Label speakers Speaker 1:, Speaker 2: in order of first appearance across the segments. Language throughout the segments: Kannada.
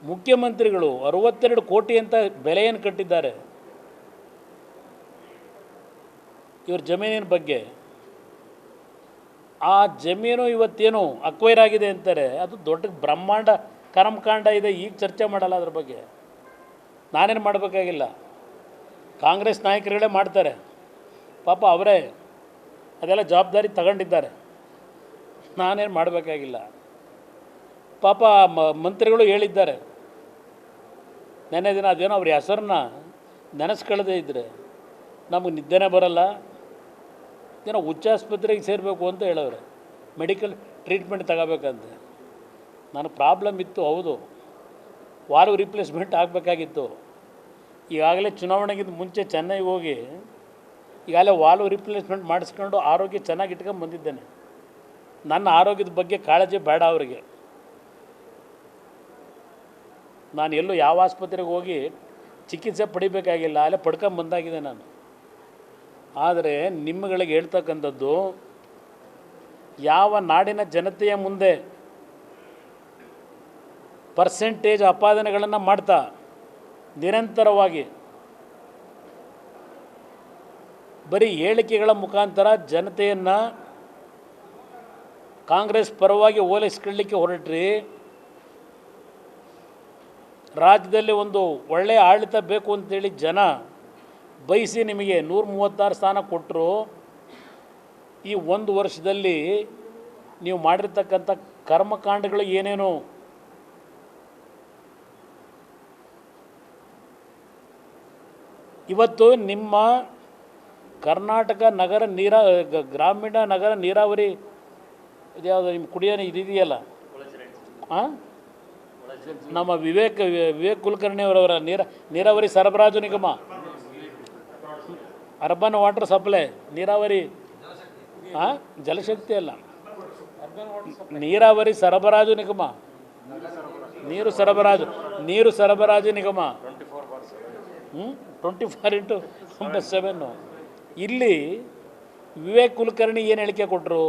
Speaker 1: ಮುಖ್ಯಮಂತ್ರಿಗಳು 62 ಕೋಟಿ ಅಂತ ಬೆಲೆಯನ್ನು ಕಟ್ಟಿದ್ದಾರೆ ಇವ್ರ ಜಮೀನಿನ ಬಗ್ಗೆ. ಆ ಜಮೀನು ಇವತ್ತೇನು ಅಕ್ವೈರ್ ಆಗಿದೆ ಅಂತಾರೆ, ಅದು ದೊಡ್ಡ ಬ್ರಹ್ಮಾಂಡ ಕರ್ಮಕಾಂಡ ಇದೆ. ಈಗ ಚರ್ಚೆ ಮಾಡಲ್ಲ ಅದ್ರ ಬಗ್ಗೆ. ನಾನೇನು ಮಾಡಬೇಕಾಗಿಲ್ಲ, ಕಾಂಗ್ರೆಸ್ ನಾಯಕರುಗಳೇ ಮಾಡ್ತಾರೆ. ಪಾಪ ಅವರೇ ಅದೆಲ್ಲ ಜವಾಬ್ದಾರಿ ತಗೊಂಡಿದ್ದಾರೆ, ನಾನೇನು ಮಾಡಬೇಕಾಗಿಲ್ಲ. ಪಾಪ ಮಂತ್ರಿಗಳು ಹೇಳಿದ್ದಾರೆ ನೆನ್ನೆ ದಿನ, ಅದೇನೋ ಅವ್ರ ಹೆಸರನ್ನ ನೆನೆಸ್ಕೊಳ್ಳದೇ ಇದ್ದರೆ ನಮಗೆ ನಿದ್ದೆನೇ ಬರಲ್ಲ, ಏನೋ ಹುಚ್ಚಾಸ್ಪತ್ರೆಗೆ ಸೇರಬೇಕು ಅಂತ ಹೇಳೋರೆ, ಮೆಡಿಕಲ್ ಟ್ರೀಟ್ಮೆಂಟ್ ತಗೋಬೇಕಂತೆ. ನನಗೆ ಪ್ರಾಬ್ಲಮ್ ಇತ್ತು, ಹೌದು, ವಾಲ್ವ್ ರಿಪ್ಲೇಸ್ಮೆಂಟ್ ಆಗಬೇಕಾಗಿತ್ತು. ಈಗಾಗಲೇ ಚುನಾವಣೆಗಿಂತ ಮುಂಚೆ ಚೆನ್ನೈಗೆ ಹೋಗಿ ಈಗಾಗಲೇ ವಾಲ್ವ್ ರಿಪ್ಲೇಸ್ಮೆಂಟ್ ಮಾಡಿಸ್ಕೊಂಡು ಆರೋಗ್ಯ ಚೆನ್ನಾಗಿ ಇಟ್ಕೊಂಡು ಬಂದಿದ್ದೇನೆ. ನನ್ನ ಆರೋಗ್ಯದ ಬಗ್ಗೆ ಕಾಳಜಿ ಬೇಡ ಅವರಿಗೆ. ನಾನು ಎಲ್ಲೂ ಯಾವ ಆಸ್ಪತ್ರೆಗೆ ಹೋಗಿ ಚಿಕಿತ್ಸೆ ಪಡಿಬೇಕಾಗಿಲ್ಲ, ಅಲ್ಲೇ ಪಡ್ಕೊಂಬಂದಾಗಿದೆ ನಾನು. ಆದರೆ ನಿಮ್ಮಗಳಿಗೆ ಹೇಳ್ತಕ್ಕಂಥದ್ದು, ಯಾವ ನಾಡಿನ ಜನತೆಯ ಮುಂದೆ ಪರ್ಸೆಂಟೇಜ್ ಅಪಾದನೆಗಳನ್ನು ಮಾಡ್ತಾ ನಿರಂತರವಾಗಿ ಬರೀ ಹೇಳಿಕೆಗಳ ಮುಖಾಂತರ ಜನತೆಯನ್ನು ಕಾಂಗ್ರೆಸ್ ಪರವಾಗಿ ಓಲೈಸ್ಕೊಳ್ಳಿಕ್ಕೆ ಹೊರಟ್ರಿ. ರಾಜ್ಯದಲ್ಲಿ ಒಂದು ಒಳ್ಳೆಯ ಆಡಳಿತ ಬೇಕು ಅಂತೇಳಿ ಜನ ಬಯಸಿ ನಿಮಗೆ 136 ಸ್ಥಾನ ಕೊಟ್ಟರು. ಈ ಒಂದು ವರ್ಷದಲ್ಲಿ ನೀವು ಮಾಡಿರ್ತಕ್ಕಂಥ ಕರ್ಮಕಾಂಡಗಳು ಏನೇನು, ಇವತ್ತು ನಿಮ್ಮ ಕರ್ನಾಟಕ ನಗರ ಗ್ರಾಮೀಣ ನಗರ ನೀರಾವರಿ ಇದ್ಯಾವುದು ನಿಮ್ಮ ಕುಡಿಯೋ ಇದೆಯಲ್ಲ, ಹಾಂ, ನಮ್ಮ ವಿವೇಕ್ ಕುಲಕರ್ಣಿ ಅವರವರ ನೀರಾವರಿ ಸರಬರಾಜು ನಿಗಮ, ಅರ್ಬನ್ ವಾಟರ್ ಸಪ್ಲೈ ನೀರಾವರಿ, ಹಾಂ, ಜಲಶಕ್ತಿ ಅಲ್ಲ, ನೀರಾವರಿ ಸರಬರಾಜು ನಿಗಮ, ನೀರು ಸರಬರಾಜು ನಿಗಮ, 24x7. ಇಲ್ಲಿ ವಿವೇಕ್ ಕುಲಕರ್ಣಿ ಏನು ಹೇಳಿಕೆ ಕೊಟ್ಟರು?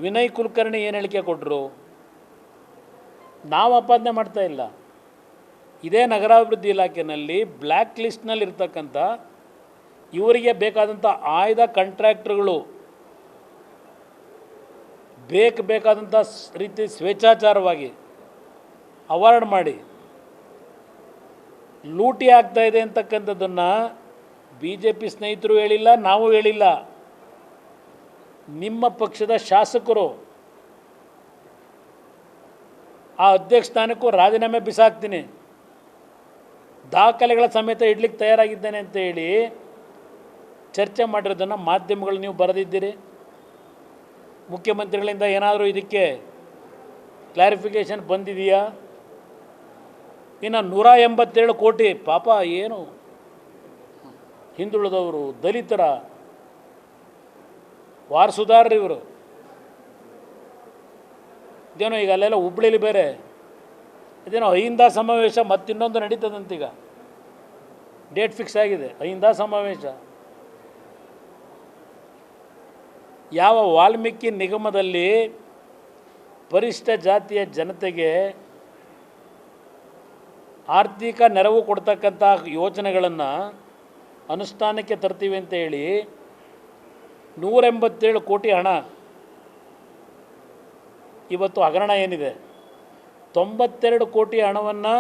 Speaker 1: ವಿನಯ್ ಕುಲಕರ್ಣಿ ಏನು ಹೇಳಿಕೆ ಕೊಟ್ಟರು? ನಾವು ಆಪಾದನೆ ಮಾಡ್ತಾ ಇಲ್ಲ. ಇದೇ ನಗರಾಭಿವೃದ್ಧಿ ಇಲಾಖೆಯಲ್ಲಿ ಬ್ಲ್ಯಾಕ್ ಲಿಸ್ಟ್ನಲ್ಲಿ ಇರ್ತಕ್ಕಂಥ ಇವರಿಗೆ ಬೇಕಾದಂಥ ಆಯ್ದ ಕಾಂಟ್ರಾಕ್ಟ್ರುಗಳು ಬೇಕಾದಂಥ ರೀತಿ ಸ್ವೇಚ್ಛಾಚಾರವಾಗಿ ಅವಾರ್ಡ್ ಮಾಡಿ ಲೂಟಿ ಆಗ್ತಾಯಿದೆ ಅಂತಕ್ಕಂಥದ್ದನ್ನು BJP ಸ್ನೇಹಿತರು ಹೇಳಿಲ್ಲ, ನಾವು ಹೇಳಿಲ್ಲ. ನಿಮ್ಮ ಪಕ್ಷದ ಶಾಸಕರು ಆ ಅಧ್ಯಕ್ಷ ಸ್ಥಾನಕ್ಕೂ ರಾಜೀನಾಮೆ ಬಿಸಾಕ್ತೀನಿ, ದಾಖಲೆಗಳ ಸಮೇತ ಇಡ್ಲಿಕ್ಕೆ ತಯಾರಾಗಿದ್ದೇನೆ ಅಂತ ಹೇಳಿ ಚರ್ಚೆ ಮಾಡಿರೋದನ್ನು ಮಾಧ್ಯಮಗಳು ನೀವು ಬರೆದಿದ್ದೀರಿ. ಮುಖ್ಯಮಂತ್ರಿಗಳಿಂದ ಏನಾದರೂ ಇದಕ್ಕೆ ಕ್ಲಾರಿಫಿಕೇಷನ್ ಬಂದಿದೆಯಾ? ಇನ್ನು 187 ಕೋಟಿ, ಪಾಪ ಏನು ಹಿಂದುಳಿದವರು, ದಲಿತರ ವಾರಸುದಾರರು ಇವರು. ಇದೇನೋ ಈಗ ಅಲ್ಲೆಲ್ಲ ಹುಬ್ಳಿಲಿ ಬೇರೆ ಇದೇನೋ ಅಹಿಂದ ಸಮಾವೇಶ ಮತ್ತಿನ್ನೊಂದು ನಡೀತದಂತೀಗ, ಡೇಟ್ ಫಿಕ್ಸ್ ಆಗಿದೆ, ಅಹಿಂದ ಸಮಾವೇಶ. ಯಾವ ವಾಲ್ಮೀಕಿ ನಿಗಮದಲ್ಲಿ ಪರಿಶಿಷ್ಟ ಜಾತಿಯ ಜನತೆಗೆ ಆರ್ಥಿಕ ನೆರವು ಕೊಡ್ತಕ್ಕಂಥ ಯೋಜನೆಗಳನ್ನು ಅನುಷ್ಠಾನಕ್ಕೆ ತರ್ತೀವಿ ಅಂತ ಹೇಳಿ 187 ಕೋಟಿ ಹಣ ಇವತ್ತು ಹಗರಣ ಏನಿದೆ, 92 ಕೋಟಿ ಹಣವನ್ನು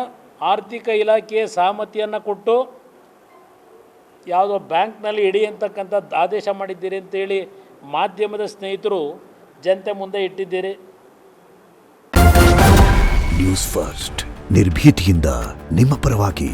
Speaker 1: ಆರ್ಥಿಕ ಇಲಾಖೆಯ ಸಹಮತಿಯನ್ನು ಕೊಟ್ಟು ಯಾವುದೋ ಬ್ಯಾಂಕ್ನಲ್ಲಿ ಇಡಿ ಅಂತಕ್ಕಂಥ ಆದೇಶ ಮಾಡಿದ್ದೀರಿ ಅಂತೇಳಿ ಮಾಧ್ಯಮದ ಸ್ನೇಹಿತರು ಜನತೆ ಮುಂದೆ ಇಟ್ಟಿದ್ದೀರಿ.
Speaker 2: ನ್ಯೂಸ್ ಫಸ್ಟ್ ನಿರ್ಭೀತಿಯಿಂದ ನಿಮ್ಮ ಪರವಾಗಿ.